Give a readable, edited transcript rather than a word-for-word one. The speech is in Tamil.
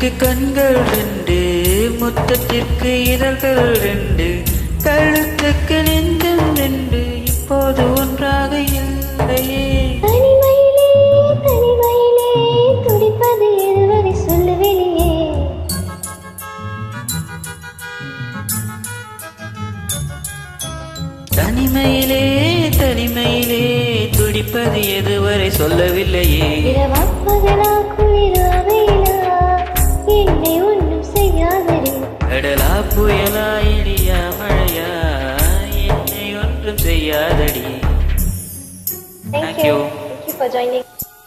கண்ணுக்கு கண்கள் ரெண்டு, முத்தத்திற்கு இதழ்கள் ரெண்டு, கழுத்துக்கு நெஞ்சம் ரெண்டு, இப்போது ஒன்றாக இல்லையே. தனிமையிலே தனிமையிலே துடிப்பது எதுவரை சொல்லவில்லையே. தனிமையிலே தனிமையிலே துடிப்பது எதுவரை சொல்லவில்லையே. இரவா பகலா குளிரா வெயிலா என்னை ஒன்றும் செய்யாதடி. கடலா புயலா இடியா மழையா என்னை ஒன்றும் செய்யாதடி. Thank you for joining.